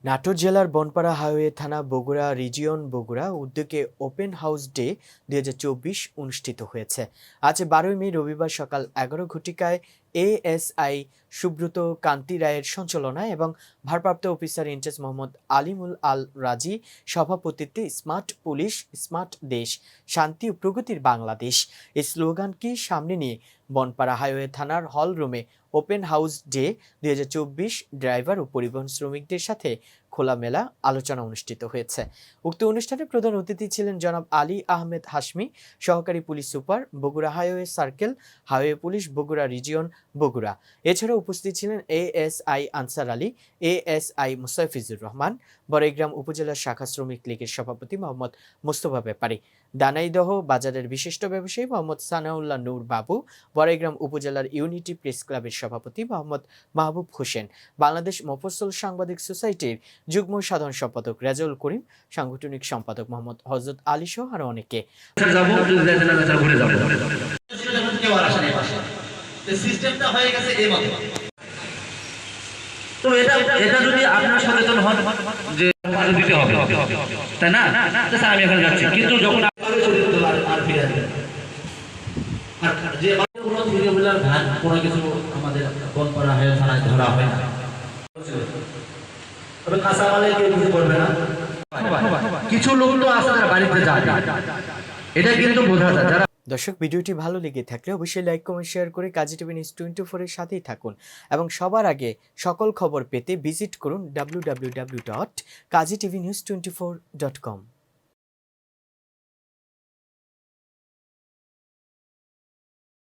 নাটোর জেলার বনপাড়া হাইওয়ে থানা বগুড়া রিজিয়ন বগুড়া উদ্যোগে ওপেন হাউস ডে 2024 অনুষ্ঠিত হয়েছে। আজ 12 মে রবিবার সকাল 11 ঘটিকায় এএসআই সুব্রত কান্তি রায়ের সঞ্চালনায় এবং ভারপ্রাপ্ত অফিসার ইনচার্জ মোহাম্মদ আলিমুল আল রাজি সভাপতিত্বে স্মার্ট পুলিশ স্মার্ট দেশ শান্তি ও প্রগতির বাংলাদেশ এই স্লোগানকে সামনে নিয়ে বনপাড়া হাইওয়ে থানার হল রুমে ওপেন হাউস ডে 2024 ড্রাইভার ও পরিবহন শ্রমিকদের সাথে খোলামেলা আলোচনা অনুষ্ঠিত হয়েছে। উক্ত অনুষ্ঠানে প্রধান অতিথি ছিলেন জনাব আলী আহমেদ হাশমি, সহকারী police super Bogura highway circle, highway police Bogura region Bogura. এছাড়াও উপস্থিত ছিলেন ASI answer Ali, ASI Mustafizur Rahman, Baraigram উপজেলা শাখা শ্রমিক লীগের সভাপতি মোহাম্মদ মোস্তফা ব্যাপারী, দানাইদহ বাজারের বিশিষ্ট ব্যবসায়ী মোহাম্মদ সানাউল্লাহ নূর বাবু, বড়াইগ্রাম উপজেলার ইউনিটি প্রেস ক্লাবের সভাপতি মোহাম্মদ মাহবুব হোসেন, বাংলাদেশ মফস্বল সাংবাদিক সোসাইটির যুগ্ম সাধারণ সম্পাদক রেজাউল করিম, সাংগঠনিক সম্পাদক মোহাম্মদ হযরত আলী সহ আরো অনেকে। তো এটা যদি আপনারা সচেতন হন যে দিতে হবে, তাই না? স্যার আমি এখানে যাচ্ছি, কিন্তু যখন কোনো কিছু আমাদের বনপাড়া হয়ে থানায় ধরা হয় না, তবে কাঁচামালে কেউ কিছু করবে না। কিছু লোক তো আসলে বাড়িতে যায়, এটা কিন্তু বোঝা যায়। যারা দর্শক, ভিডিওটি ভালো লেগে থাকলে অবশ্যই লাইক কমেন্ট শেয়ার করে কাজী টিভি নিউজ 24 এর সাথেই থাকুন এবং সবার আগে সকল খবর পেতে ভিজিট করুন www.kazitv news24.com।